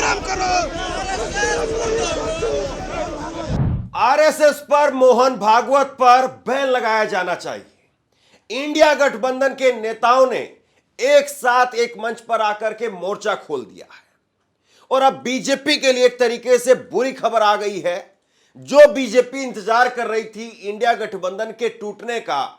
बदनाम करो। आरएसएस पर, मोहन भागवत पर बैन लगाया जाना चाहिए। इंडिया गठबंधन के नेताओं ने एक साथ एक मंच पर आकर के मोर्चा खोल दिया है और अब बीजेपी के लिए एक तरीके से बुरी खबर आ गई है। जो बीजेपी इंतजार कर रही थी इंडिया गठबंधन के टूटने का,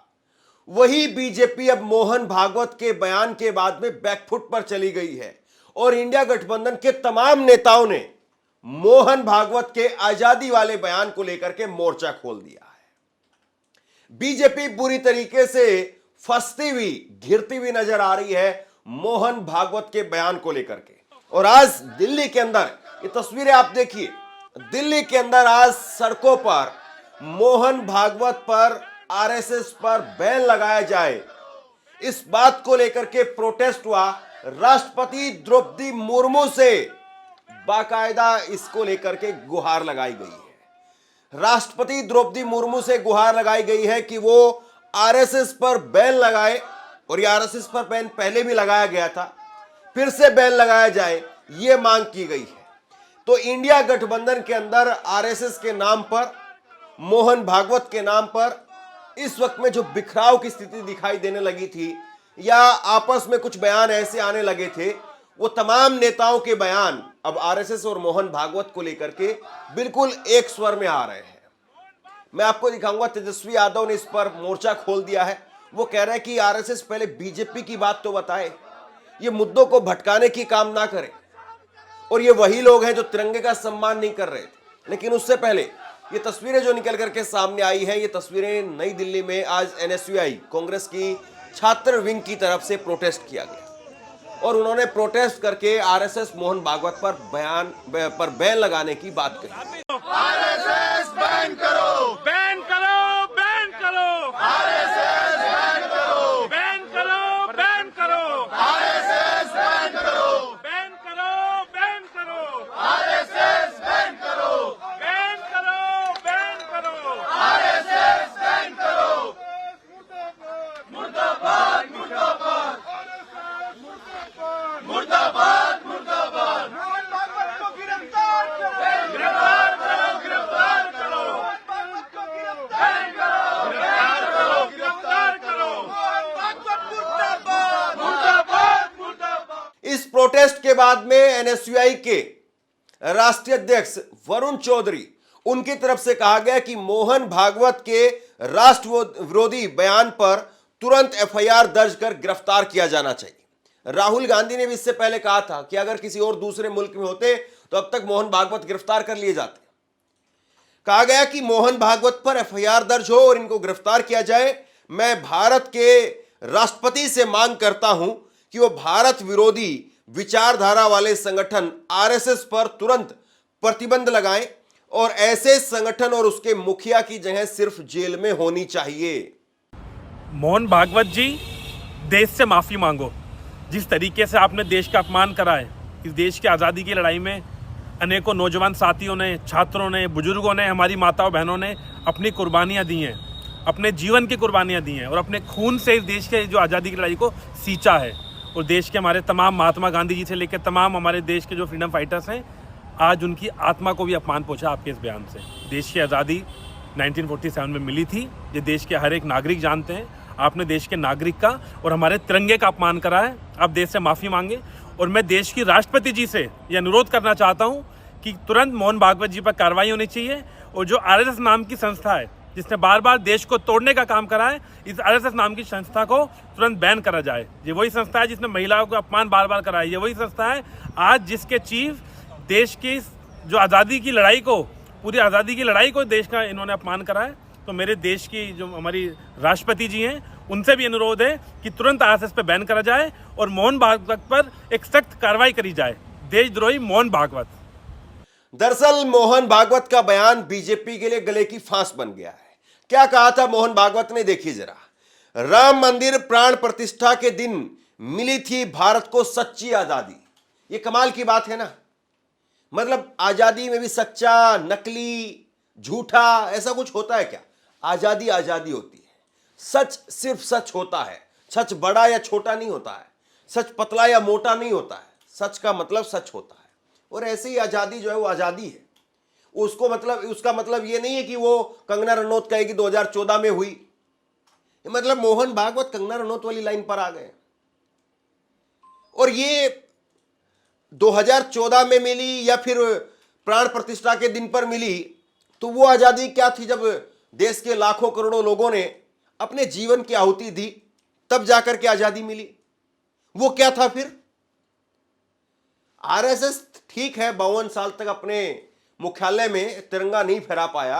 वही बीजेपी अब मोहन भागवत के बयान के बाद में बैकफुट पर चली गई है और इंडिया गठबंधन के तमाम नेताओं ने मोहन भागवत के आजादी वाले बयान को लेकर के मोर्चा खोल दिया है। बीजेपी पूरी तरीके से फंसती हुई, घिरती हुई नजर आ रही है मोहन भागवत के बयान को लेकर के। और आज दिल्ली के अंदर ये तस्वीरें आप देखिए, दिल्ली के अंदर आज सड़कों पर मोहन भागवत पर, आरएसएस पर बैन लगाया जाए, इस बात को लेकर के प्रोटेस्ट हुआ। राष्ट्रपति द्रौपदी मुर्मू से बाकायदा इसको लेकर के गुहार लगाई गई है। राष्ट्रपति द्रौपदी मुर्मू से गुहार लगाई गई है कि वो आरएसएस पर बैन लगाए, और ये आरएसएस पर बैन पहले भी लगाया गया था, फिर से बैन लगाया जाए, ये मांग की गई है। तो इंडिया गठबंधन के अंदर आरएसएस के नाम पर, मोहन भागवत के नाम पर इस वक्त में जो बिखराव की स्थिति दिखाई देने लगी थी, या आपस में कुछ बयान ऐसे आने लगे थे, वो तमाम नेताओं के बयान अब आरएसएस और मोहन भागवत को लेकर के बिल्कुल एक स्वर में आ रहे हैं। मैं आपको दिखाऊंगा, तेजस्वी यादव ने इस पर मोर्चा खोल दिया है। वो कह रहे हैं कि आरएसएस पहले बीजेपी की बात तो बताए, ये मुद्दों को भटकाने की काम ना करे। और ये वही लोग हैं जो तिरंगे का सम्मान नहीं कर रहे थे। लेकिन उससे पहले ये तस्वीरें जो निकल करके सामने आई है, ये तस्वीरें नई दिल्ली में आज एनएसयूआई, कांग्रेस की छात्र विंग की तरफ से प्रोटेस्ट किया गया और उन्होंने प्रोटेस्ट करके आरएसएस मोहन भागवत पर बैन लगाने की बात कही। आरएसएस बैन करो, बैन करो, बैन करो, आरएसएस बैन करो, बैन करो, बैन करो, आरएसएस बैन करो, बैन करो, बैन करो, आरएसएस बैन करो, बैन करो, बैन करो, आरएसएस बैन करो। मुर्दाबाद, मुर्दाबाद, मुर्दाबाद, मुर्दाबाद। गिरफ्तार करो, गिरफ्तार करो, गिरफ्तार करो, बैन करो, गिरफ्तार करो, गिरफ्तार करो। मुर्दाबाद, मुर्दाबाद, मुर्दाबाद। इस प्रोटेस्ट के बाद में एनएसयूआई के राष्ट्रीय अध्यक्ष वरुण चौधरी, उनकी तरफ से कहा गया कि मोहन भागवत के राष्ट्र विरोधी बयान पर तुरंत एफआईआर दर्ज कर गिरफ्तार किया जाना चाहिए। राहुल गांधी ने भी इससे पहले कहा था कि अगर किसी और दूसरे मुल्क में होते तो अब तक मोहन भागवत गिरफ्तार कर लिए जाते। कहा गया कि मोहन भागवत पर एफआईआर दर्ज हो और इनको गिरफ्तार किया जाए। मैं भारत के राष्ट्रपति से मांग करता हूं कि वो भारत विरोधी विचारधारा वाले संगठन आरएसएस पर तुरंत प्रतिबंध लगाएं और ऐसे संगठन और उसके मुखिया की जगह सिर्फ जेल में होनी चाहिए। मोहन भागवत जी, देश से माफ़ी मांगो। जिस तरीके से आपने देश का अपमान करा है, इस देश की आज़ादी की लड़ाई में अनेकों नौजवान साथियों ने, छात्रों ने, बुजुर्गों ने, हमारी माताओं बहनों ने अपनी कुर्बानियाँ दी हैं, अपने जीवन की कुर्बानियाँ दी हैं और अपने खून से इस देश के जो आज़ादी की लड़ाई को सींचा है। और देश के हमारे तमाम, महात्मा गांधी जी से लेकर तमाम हमारे देश के जो फ्रीडम फाइटर्स हैं, आज उनकी आत्मा को भी अपमान पहुँचा आपके इस बयान से। देश की आज़ादी 1947 में मिली थी, ये देश के हर एक नागरिक जानते हैं। आपने देश के नागरिक का और हमारे तिरंगे का अपमान करा है। आप देश से माफ़ी मांगे। और मैं देश की राष्ट्रपति जी से यह अनुरोध करना चाहता हूं कि तुरंत मोहन भागवत जी पर कार्रवाई होनी चाहिए और जो आरएसएस नाम की संस्था है, जिसने बार बार देश को तोड़ने का काम करा है, इस आरएसएस नाम की संस्था को तुरंत बैन करा जाए। ये वही संस्था है जिसने महिलाओं को अपमान बार बार करा है। ये वही संस्था है आज जिसके चीफ देश की जो आज़ादी की लड़ाई को, पूरी आज़ादी की लड़ाई को देश का इन्होंने अपमान करा है। तो मेरे देश की जो हमारी राष्ट्रपति जी हैं, उनसे भी अनुरोध है कि तुरंत आरएसएस पे बैन करा जाए और मोहन भागवत पर एक सख्त कार्रवाई करी जाए। देशद्रोही मोहन भागवत। दरअसल मोहन भागवत का बयान बीजेपी के लिए गले की फांस बन गया है। क्या कहा था मोहन भागवत ने, देखिए जरा। राम मंदिर प्राण प्रतिष्ठा के दिन मिली थी भारत को सच्ची आजादी। ये कमाल की बात है ना। मतलब आजादी में भी सच्चा, नकली, झूठा ऐसा कुछ होता है क्या? आजादी आजादी होती है। सच सिर्फ सच होता है। सच बड़ा या छोटा नहीं होता है। सच पतला या मोटा नहीं होता है। सच का मतलब सच होता है। और ऐसे ही आजादी जो है वो आजादी है। उसको मतलब, उसका मतलब ये नहीं है कि वो कंगना रनौत कहेगी 2014 में हुई, मतलब मोहन भागवत कंगना रनौत वाली लाइन पर आ गए। और ये 2014 में मिली या फिर प्राण प्रतिष्ठा के दिन पर मिली, तो वो आजादी क्या थी जब देश के लाखों करोड़ों लोगों ने अपने जीवन की आहुति दी, तब जाकर के आजादी मिली। वो क्या था फिर? आरएसएस ठीक है 52 साल तक अपने मुख्यालय में तिरंगा नहीं फहरा पाया,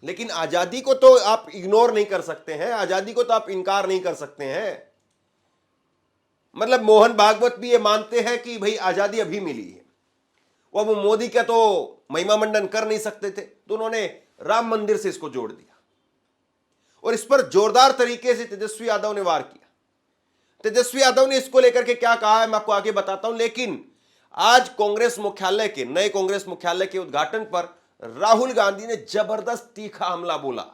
लेकिन आजादी को तो आप इग्नोर नहीं कर सकते हैं, आजादी को तो आप इनकार नहीं कर सकते हैं। मतलब मोहन भागवत भी ये मानते हैं कि भाई आजादी अभी मिली है। वो मोदी का तो महिमा मंडन कर नहीं सकते थे, तो उन्होंने राम मंदिर से इसको जोड़ दिया और इस पर जोरदार तरीके से तेजस्वी यादव ने वार किया। तेजस्वी यादव ने इसको लेकर के क्या कहा है मैं आपको आगे बताता हूं, लेकिन आज कांग्रेस मुख्यालय के, नए कांग्रेस मुख्यालय के उद्घाटन पर राहुल गांधी ने जबरदस्त तीखा हमला बोला।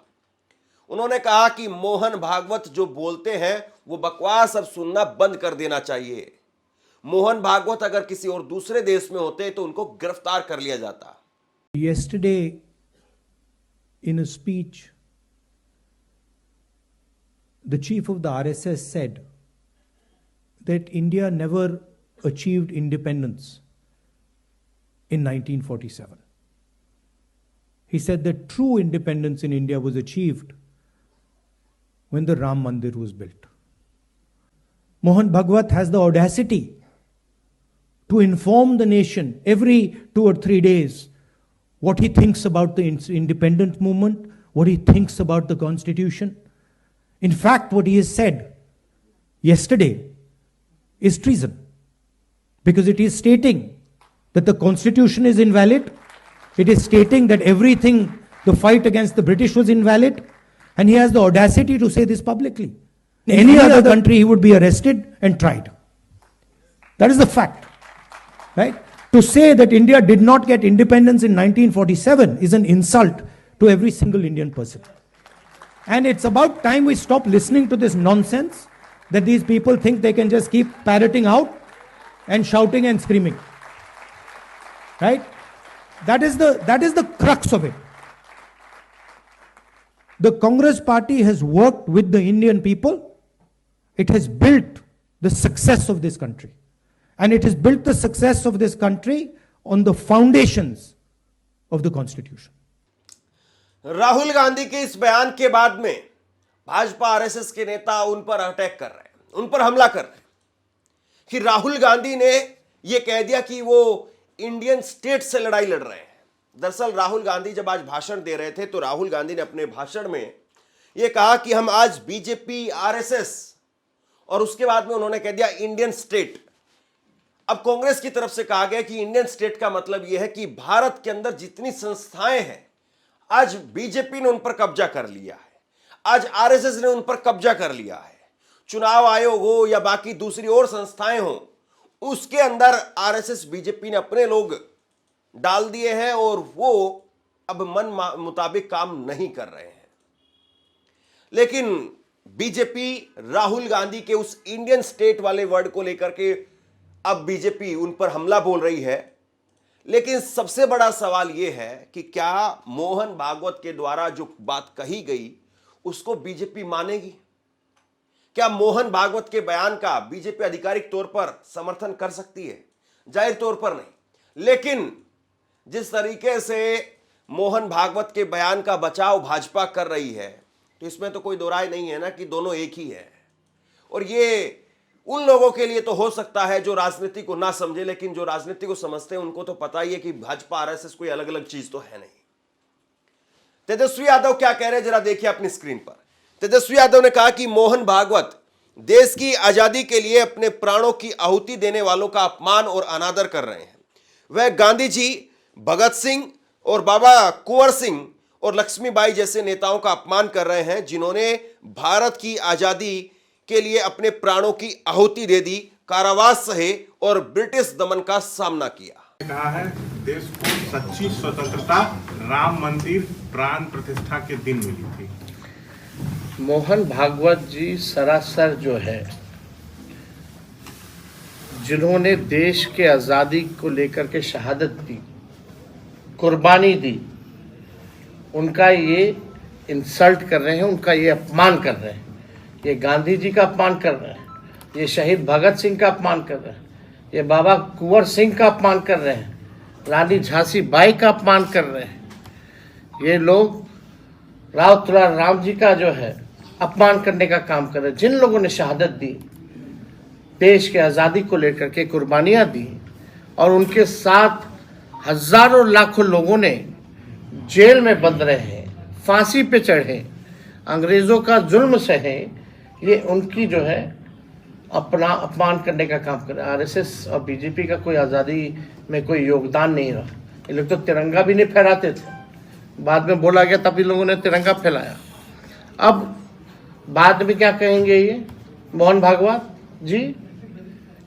उन्होंने कहा कि मोहन भागवत जो बोलते हैं वो बकवास अब सुनना बंद कर देना चाहिए। मोहन भागवत अगर किसी और दूसरे देश में होते तो उनको गिरफ्तार कर लिया जाता। Yesterday, in a speech, the chief of the RSS said that India never achieved independence in 1947. He said that true independence in India was achieved when the Ram Mandir was built. Mohan Bhagwat has the audacity to inform the nation every 2 or 3 days what he thinks about the independence movement, what he thinks about the constitution. In fact, what he has said yesterday is treason, because it is stating that the constitution is invalid, it is stating that everything, the fight against the British was invalid, and he has the audacity to say this publicly. In any other country, he would be arrested and tried. That is the fact, right? To say that India did not get independence in 1947 is an insult to every single Indian person. And it's about time we stop listening to this nonsense that these people think they can just keep parroting out and shouting and screaming. Right? That is the crux of it. The Congress party has worked with the Indian people. It has built the success of this country. And it has built the success of this country on the foundations of the Constitution. Rahul Gandhi के इस बयान के बाद में Bhajpa RSS के नेता उन पर अटैक कर रहे हैं, उन पर हमला कर रहे हैं कि राहुल गांधी ने यह कह दिया कि वो इंडियन स्टेट से लड़ाई लड़ रहे हैं। दरअसल राहुल गांधी जब आज भाषण दे रहे थे तो राहुल गांधी ने अपने भाषण में यह कहा कि हम आज बीजेपी, आरएसएस, और उसके बाद में उन्होंने कह दिया इंडियन स्टेट। अब कांग्रेस की तरफ से कहा गया कि इंडियन स्टेट का मतलब यह है कि भारत के अंदर जितनी संस्थाएं हैं आज बीजेपी ने उन पर कब्जा कर लिया है, आज आरएसएस ने उन पर कब्जा कर लिया है। चुनाव आयोग हो या बाकी दूसरी और संस्थाएं हो, उसके अंदर आरएसएस बीजेपी ने अपने लोग डाल दिए हैं और वो अब मन मुताबिक काम नहीं कर रहे हैं। लेकिन बीजेपी राहुल गांधी के उस इंडियन स्टेट वाले वर्ड को लेकर के अब बीजेपी उन पर हमला बोल रही है। लेकिन सबसे बड़ा सवाल यह है कि क्या मोहन भागवत के द्वारा जो बात कही गई उसको बीजेपी मानेगी? क्या मोहन भागवत के बयान का बीजेपी आधिकारिक तौर पर समर्थन कर सकती है? जाहिर तौर पर नहीं। लेकिन जिस तरीके से मोहन भागवत के बयान का बचाव भाजपा कर रही है तो इसमें तो कोई दो राय नहीं है ना कि दोनों एक ही है। और ये उन लोगों के लिए तो हो सकता है जो राजनीति को ना समझे, लेकिन जो राजनीति को समझते हैं उनको तो पता ही है कि भाजपा आरएसएस कोई अलग अलग चीज तो है नहीं। तेजस्वी यादव क्या कह रहे हैं जरा देखिए अपनी स्क्रीन पर। तेजस्वी यादव ने कहा कि मोहन भागवत देश की आजादी के लिए अपने प्राणों की आहुति देने वालों का अपमान और अनादर कर रहे हैं। वह गांधी जी, भगत सिंह और बाबा कुंवर सिंह और लक्ष्मीबाई जैसे नेताओं का अपमान कर रहे हैं जिन्होंने भारत की आजादी के लिए अपने प्राणों की आहुति दे दी, कारावास सहे और ब्रिटिश दमन का सामना किया। कहा है देश को सच्ची स्वतंत्रता राम मंदिर प्राण प्रतिष्ठा के दिन मिली थी। मोहन भागवत जी सरासर जो है जिन्होंने देश के आज़ादी को लेकर के शहादत दी, कुर्बानी दी, उनका ये इंसल्ट कर रहे हैं, उनका ये अपमान कर रहे हैं। ये गांधी जी का अपमान कर रहे हैं, ये शहीद भगत सिंह का अपमान कर रहे हैं, ये बाबा कुंवर सिंह का अपमान कर रहे हैं, रानी झांसी बाई का अपमान कर रहे हैं। ये लोग राव तुलाराम जी का जो है अपमान करने का काम कर रहे हैं। जिन लोगों ने शहादत दी, देश के आज़ादी को लेकर के कुर्बानियाँ दी, और उनके साथ हजारों लाखों लोगों ने जेल में बंद रहे हैं, फांसी पे चढ़े, अंग्रेज़ों का जुल्म सहे, ये उनकी जो है अपना अपमान करने का काम कर रहे हैं। आरएसएस और बीजेपी का कोई आज़ादी में कोई योगदान नहीं रहा। ये लोग तो तिरंगा भी नहीं फहराते थे, बाद में बोला गया तब इन लोगों ने तिरंगा फैलाया। अब बाद में क्या कहेंगे ये मोहन भागवत जी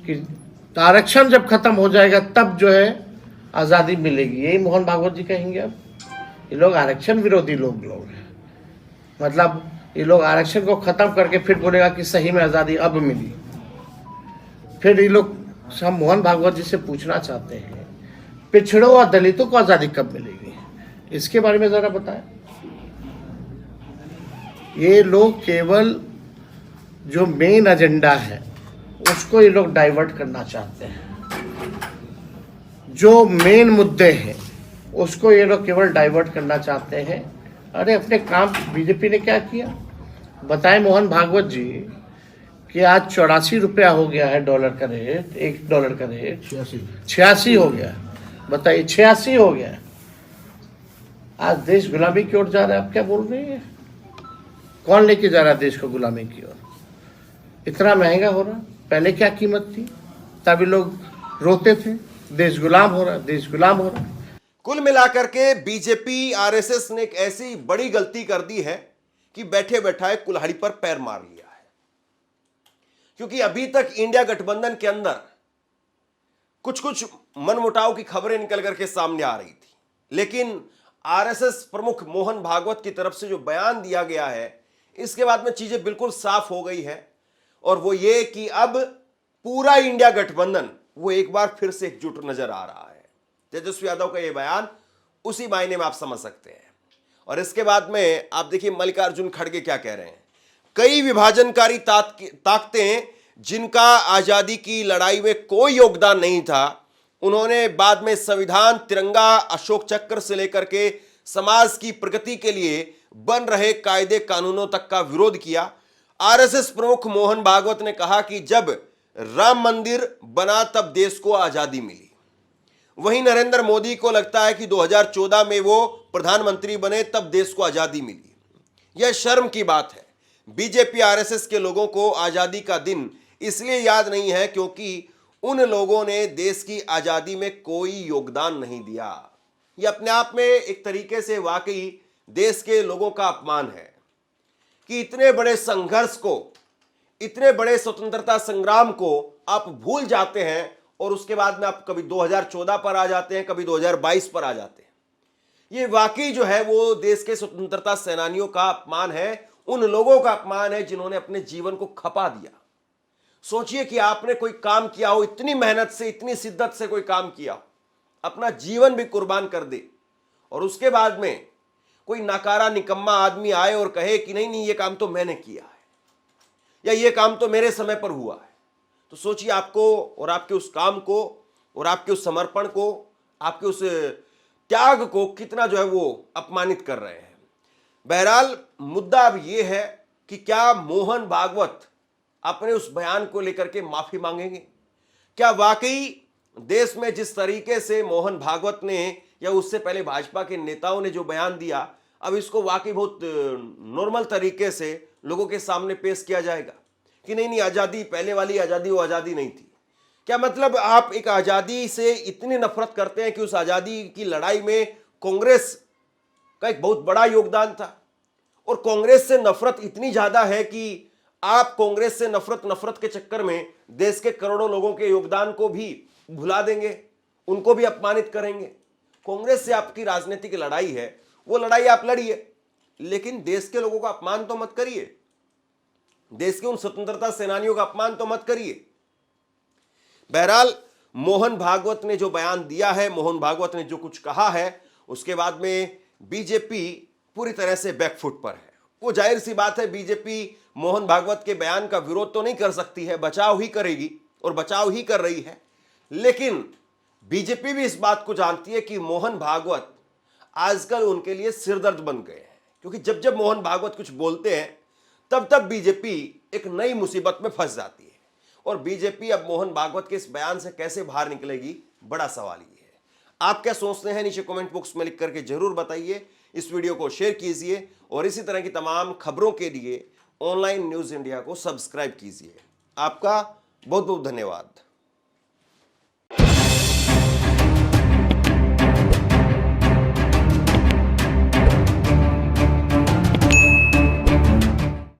कि आरक्षण जब खत्म हो जाएगा तब जो है आज़ादी मिलेगी, यही मोहन भागवत जी कहेंगे। अब ये लोग आरक्षण विरोधी लोग हैं, मतलब ये लोग आरक्षण को खत्म करके फिर बोलेगा कि सही में आज़ादी अब मिली। फिर ये लोग हम मोहन भागवत जी से पूछना चाहते हैं, पिछड़ों और दलितों को आज़ादी कब मिलेगी, इसके बारे में ज़रा बताएं। ये लोग केवल जो मेन एजेंडा है उसको ये लोग डाइवर्ट करना चाहते हैं। जो मेन मुद्दे हैं उसको ये लोग केवल डाइवर्ट करना चाहते हैं। अरे अपने काम बीजेपी ने क्या किया बताएं मोहन भागवत जी कि आज 84 रुपया हो गया है डॉलर का रेट, $1 का रेट 86 हो गया। बताइए 86 हो गया। आज देश गुलामी की ओर जा रहा है, आप क्या बोल रहे हैं? कौन लेके जा रहा है देश को गुलामी की ओर? इतना महंगा हो रहा, पहले क्या कीमत थी? तभी लोग रोते थे देश गुलाम हो रहा, देश गुलाम हो रहा। कुल मिलाकर के बीजेपी आरएसएस ने एक ऐसी बड़ी गलती कर दी है कि बैठे बैठाए कुल्हाड़ी पर पैर मार लिया है। क्योंकि अभी तक इंडिया गठबंधन के अंदर कुछ कुछ मनमुटाव की खबरें निकल करके सामने आ रही थी, लेकिन आरएसएस प्रमुख मोहन भागवत की तरफ से जो बयान दिया गया है, इसके बाद में चीजें बिल्कुल साफ हो गई है। और वो ये कि अब पूरा इंडिया गठबंधन वो एक बार फिर से एकजुट नजर आ रहा है। तेजस्वी यादव का ये बयान उसी मायने में आप समझ सकते हैं। और इसके बाद में आप देखिए मल्लिकार्जुन खड़गे क्या कह रहे हैं। कई विभाजनकारी ताकतें जिनका आजादी की लड़ाई में कोई योगदान नहीं था, उन्होंने बाद में संविधान, तिरंगा, अशोक चक्र से लेकर के समाज की प्रगति के लिए बन रहे कायदे कानूनों तक का विरोध किया। आरएसएस प्रमुख मोहन भागवत ने कहा कि जब राम मंदिर बना तब देश को आजादी मिली। वहीं नरेंद्र मोदी को लगता है कि 2014 में वो प्रधानमंत्री बने तब देश को आजादी मिली। यह शर्म की बात है। बीजेपी आरएसएस के लोगों को आजादी का दिन इसलिए याद नहीं है क्योंकि उन लोगों ने देश की आजादी में कोई योगदान नहीं दिया। यह अपने आप में एक तरीके से वाकई देश के लोगों का अपमान है कि इतने बड़े संघर्ष को, इतने बड़े स्वतंत्रता संग्राम को आप भूल जाते हैं और उसके बाद में आप कभी 2014 पर आ जाते हैं, कभी 2022 पर आ जाते हैं। ये वाकई जो है वो देश के स्वतंत्रता सेनानियों का अपमान है, उन लोगों का अपमान है जिन्होंने अपने जीवन को खपा दिया। सोचिए कि आपने कोई काम किया हो, इतनी मेहनत से, इतनी शिद्दत से कोई काम किया हो, अपना जीवन भी कुर्बान कर दे, और उसके बाद में कोई नाकारा निकम्मा आदमी आए और कहे कि नहीं नहीं ये काम तो मैंने किया है या ये काम तो मेरे समय पर हुआ है। तो सोचिए आपको और आपके उस काम को और आपके उस समर्पण को, आपके उस त्याग को कितना जो है वो अपमानित कर रहे हैं। बहरहाल मुद्दा अब ये है कि क्या मोहन भागवत अपने उस बयान को लेकर के माफी मांगेंगे? क्या वाकई देश में जिस तरीके से मोहन भागवत ने या उससे पहले भाजपा के नेताओं ने जो बयान दिया, अब इसको वाकई बहुत नॉर्मल तरीके से लोगों के सामने पेश किया जाएगा कि नहीं नहीं आजादी, पहले वाली आजादी वो आजादी नहीं थी? क्या मतलब आप एक आजादी से इतनी नफरत करते हैं कि उस आजादी की लड़ाई में कांग्रेस का एक बहुत बड़ा योगदान था, और कांग्रेस से नफरत इतनी ज्यादा है कि आप कांग्रेस से नफरत के चक्कर में देश के करोड़ों लोगों के योगदान को भी भुला देंगे, उनको भी अपमानित करेंगे। कांग्रेस से आपकी राजनीतिक लड़ाई है, वो लड़ाई आप लड़िए, लेकिन देश के लोगों का अपमान तो मत करिए, देश के उन स्वतंत्रता सेनानियों का अपमान तो मत करिए। बहरहाल मोहन भागवत ने जो बयान दिया है, मोहन भागवत ने जो कुछ कहा है, उसके बाद में बीजेपी पूरी तरह से बैकफुट पर है। वो जाहिर सी बात है, बीजेपी मोहन भागवत के बयान का विरोध तो नहीं कर सकती है, बचाव ही करेगी और बचाव ही कर रही है। लेकिन बीजेपी भी इस बात को जानती है कि मोहन भागवत आजकल उनके लिए सिरदर्द बन गए हैं, क्योंकि जब जब मोहन भागवत कुछ बोलते हैं तब तब बीजेपी एक नई मुसीबत में फंस जाती है। और बीजेपी अब मोहन भागवत के इस बयान से कैसे बाहर निकलेगी, बड़ा सवाल ये है। आप क्या सोचते हैं, नीचे कमेंट बॉक्स में लिख करके जरूर बताइए। इस वीडियो को शेयर कीजिए और इसी तरह की तमाम खबरों के लिए ऑनलाइन न्यूज इंडिया को सब्सक्राइब कीजिए। आपका बहुत बहुत धन्यवाद।